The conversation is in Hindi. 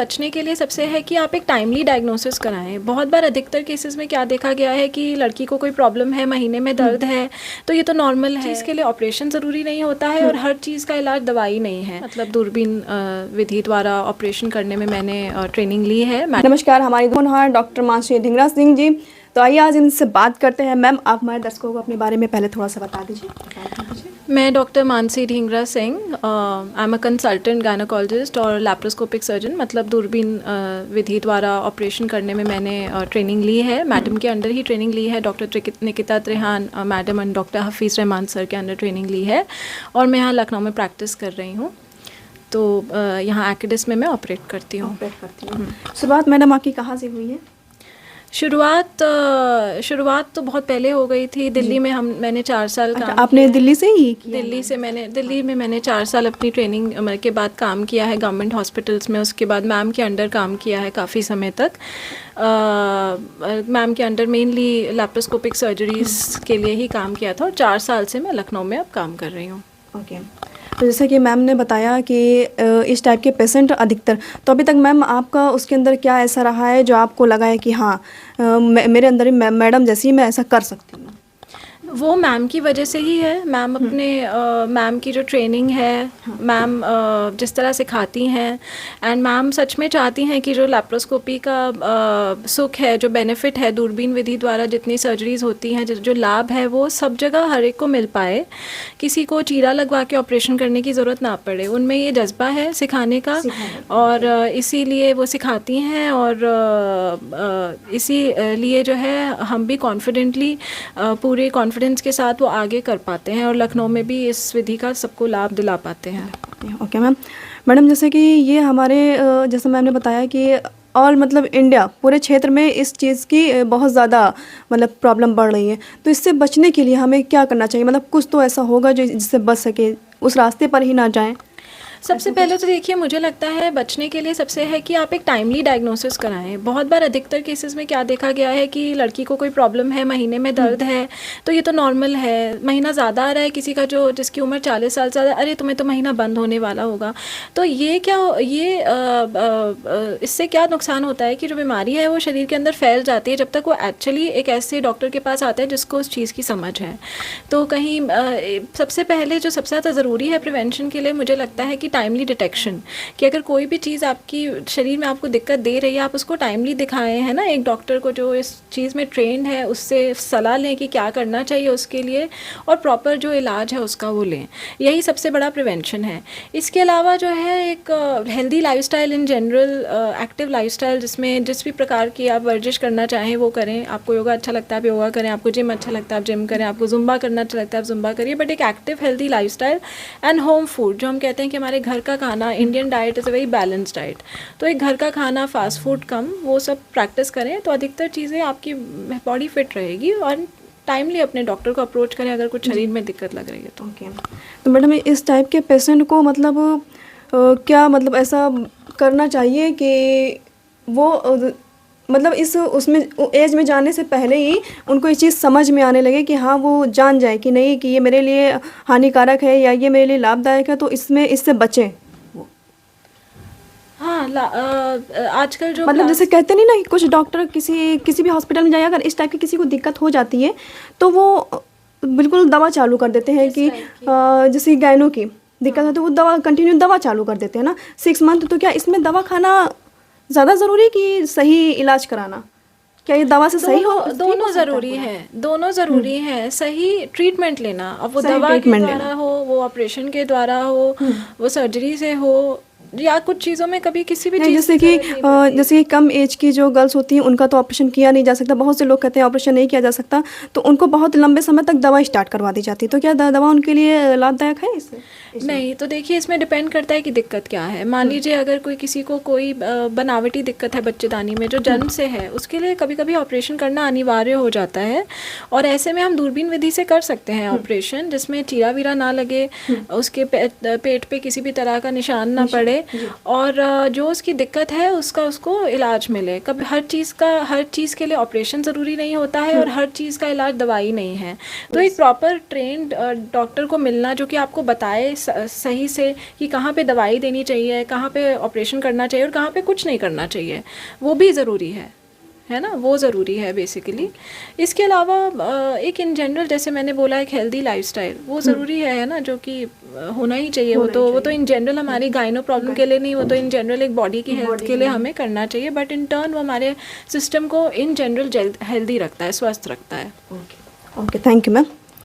बचने के लिए सबसे है कि आप एक टाइमली डायग्नोसिस कराएं। बहुत बार अधिकतर केसेस में क्या देखा गया है कि लड़की को कोई प्रॉब्लम है, महीने में दर्द है, तो ये तो नॉर्मल है, इसके लिए ऑपरेशन ज़रूरी नहीं होता है और हर चीज़ का इलाज दवाई नहीं है। मतलब दूरबीन विधि द्वारा ऑपरेशन करने में मैंने ट्रेनिंग ली है। नमस्कार, हमारी होनहार डॉक्टर मानसी ढींगरा सिंह जी। तो आइए आज इनसे बात करते हैं। मैम, आप हमारे दर्शकों को अपने बारे में पहले थोड़ा सा बता दीजिए। मैं doctor Mansi Dhingra Singh, I am a consultant gynaecologist और लैप्रोस्कोपिक सर्जन। मतलब दूरबीन विधि द्वारा ऑपरेशन करने में मैंने ट्रेनिंग ली है। मैडम के अंडर ही ट्रेनिंग ली है, doctor Nikita Trehan madam and doctor Hafeez Rahman sir के अंडर ट्रेनिंग ली है और मैं यहाँ लखनऊ में प्रैक्टिस कर रही हूँ। तो यहाँ एक्डिस में मैं ऑपरेट करती हूँ। शुरुआत मैडम आपकी कहाँ से हुई है? शुरुआत तो बहुत पहले हो गई थी। दिल्ली में मैंने 4 साल काम आपने दिल्ली से ही किया? दिल्ली में मैंने 4 साल अपनी ट्रेनिंग के बाद काम किया है गवर्नमेंट हॉस्पिटल्स में। उसके बाद मैम के अंडर काम किया है काफ़ी समय तक। मैम के अंडर मेनली लैप्रोस्कोपिक सर्जरीज़ के लिए ही काम किया था और 4 साल से मैं लखनऊ में अब काम कर रही हूँ। ओके। तो जैसे कि मैम ने बताया कि इस टाइप के पेशेंट अधिकतर, तो अभी तक मैम आपका उसके अंदर क्या ऐसा रहा है जो आपको लगा है कि हाँ मेरे अंदर ही मैडम जैसी मैं ऐसा कर सकती हूँ? वो मैम की वजह से ही है। मैम अपने मैम की जो ट्रेनिंग है, मैम जिस तरह सिखाती हैं, एंड मैम सच में चाहती हैं कि जो लैप्रोस्कोपी का सुख है, जो बेनिफिट है दूरबीन विधि द्वारा जितनी सर्जरीज होती हैं, जो लाभ है वो सब जगह हर एक को मिल पाए, किसी को चीरा लगवा के ऑपरेशन करने की ज़रूरत ना पड़े। उनमें ये जज्बा है सिखाने का और इसीलिए वो सिखाती हैं और इसीलिए जो है हम भी कॉन्फिडेंटली पूरे कॉन्फिडेंस के साथ वो आगे कर पाते हैं और लखनऊ में भी इस विधि का सबको लाभ दिला पाते हैं। ओके मैडम, जैसे कि ये हमारे जैसे मैम ने बताया कि और मतलब इंडिया पूरे क्षेत्र में इस चीज़ की बहुत ज़्यादा मतलब प्रॉब्लम बढ़ रही है। तो इससे बचने के लिए हमें क्या करना चाहिए? मतलब कुछ तो ऐसा होगा जो जिससे बच सके, उस रास्ते पर ही ना जाएं। सबसे पहले तो देखिए, मुझे लगता है बचने के लिए सबसे है कि आप एक टाइमली डायग्नोसिस कराएं। बहुत बार अधिकतर केसेस में क्या देखा गया है कि लड़की को कोई प्रॉब्लम है, महीने में दर्द है, तो ये तो नॉर्मल है। महीना ज़्यादा आ रहा है किसी का जिसकी उम्र 40 साल से ज़्यादा, अरे तुम्हें तो महीना बंद होने वाला होगा। तो ये इससे क्या नुकसान होता है कि जो बीमारी है वो शरीर के अंदर फैल जाती है जब तक वो एक्चुअली एक ऐसे डॉक्टर के पास आता है जिसको उस चीज़ की समझ है। तो कहीं सबसे पहले जो सबसे ज़्यादा ज़रूरी है प्रिवेंशन के लिए, मुझे लगता है कि टाइमली डिटेक्शन, कि अगर कोई भी चीज़ आपकी शरीर में आपको दिक्कत दे रही है, आप उसको टाइमली दिखाएं, है ना, एक डॉक्टर को जो इस चीज़ में ट्रेंड है उससे सलाह लें कि क्या करना चाहिए उसके लिए और प्रॉपर जो इलाज है उसका वो लें। यही सबसे बड़ा प्रिवेंशन है। इसके अलावा जो है एक healthy lifestyle in general, active lifestyle, जिसमें जिस भी प्रकार की आप वर्जिश करना चाहें वो करें। आपको योगा अच्छा लगता है आप योगा करें, आपको जिम अच्छा लगता है आप जिम करें, आपको जुम्बा करना अच्छा लगता है आप जुम्बा करिए, बट एक active healthy lifestyle and home food, जो हम कहते हैं कि हमारे घर का खाना, Indian diet is a very balanced diet, तो एक घर का खाना, फास्ट फूड कम, वो सब प्रैक्टिस करें तो अधिकतर चीज़ें आपकी बॉडी फिट रहेगी। और टाइमली अपने डॉक्टर को अप्रोच करें अगर कुछ शरीर में दिक्कत लग रही है तो। तो मैडम, इस टाइप के पेशेंट को मतलब क्या मतलब ऐसा करना चाहिए कि वो मतलब उसमें एज में जाने से पहले ही उनको ये चीज़ समझ में आने लगे कि हाँ वो जान जाए कि नहीं कि ये मेरे लिए हानिकारक है या ये मेरे लिए लाभदायक है, तो इससे बचें। हाँ, आजकल जो मतलब जैसे कहते नहीं ना कि कुछ डॉक्टर किसी भी हॉस्पिटल में जाए, अगर इस टाइप की किसी को दिक्कत हो जाती है तो वो बिल्कुल दवा चालू कर देते हैं कि जैसे गायनों की दिक्कत है तो वो कंटिन्यू दवा चालू कर देते हैं ना 6 मंथ। तो क्या इसमें दवा खाना ज़्यादा ज़रूरी कि सही इलाज कराना? क्या ये दवा से सही हो? दोनों ज़रूरी है, दोनों ज़रूरी है। सही ट्रीटमेंट लेना, अब वो दवा के द्वारा हो, वो ऑपरेशन के द्वारा हो, वो सर्जरी से हो, या कुछ चीज़ों में कभी किसी भी चीज़ जैसे कि कम एज की जो गर्ल्स होती हैं उनका तो ऑपरेशन किया नहीं जा सकता। बहुत से लोग कहते हैं ऑपरेशन नहीं किया जा सकता, तो उनको बहुत लंबे समय तक दवा स्टार्ट करवा दी जाती है। तो क्या दवा उनके लिए लाभदायक है इससे? नहीं, तो देखिए इसमें डिपेंड करता है कि दिक्कत क्या है। मान लीजिए अगर किसी को कोई बनावटी दिक्कत है बच्चेदानी में जो जन्म से है, उसके लिए कभी कभी ऑपरेशन करना अनिवार्य हो जाता है और ऐसे में हम दूरबीन विधि से कर सकते हैं ऑपरेशन, जिसमें चीरा वीरा ना लगे, उसके पेट पे किसी भी तरह का निशान ना पड़े मिले और जो उसकी दिक्कत है उसका उसको इलाज मिले। कभी हर चीज़ के लिए ऑपरेशन ज़रूरी नहीं होता है और हर चीज़ का इलाज दवाई नहीं है। तो एक प्रॉपर ट्रेंड डॉक्टर को मिलना जो कि आपको बताए सही से कि कहाँ पे दवाई देनी चाहिए, कहाँ पे ऑपरेशन करना चाहिए और कहाँ पे कुछ नहीं करना चाहिए, वो भी ज़रूरी है ना, वो ज़रूरी है बेसिकली। इसके अलावा एक इन जनरल जैसे मैंने बोला एक हेल्दी लाइफस्टाइल वो ज़रूरी है ना, जो कि होना ही चाहिए। वो तो इन जनरल हमारी गाइनो प्रॉब्लम के लिए नहीं, वो तो इन जनरल एक बॉडी की हेल्थ के लिए हमें करना चाहिए, बट इन टर्न वो हमारे सिस्टम को इन जनरल हेल्दी रखता है, स्वस्थ रखता है। Okay, thank you ma'am.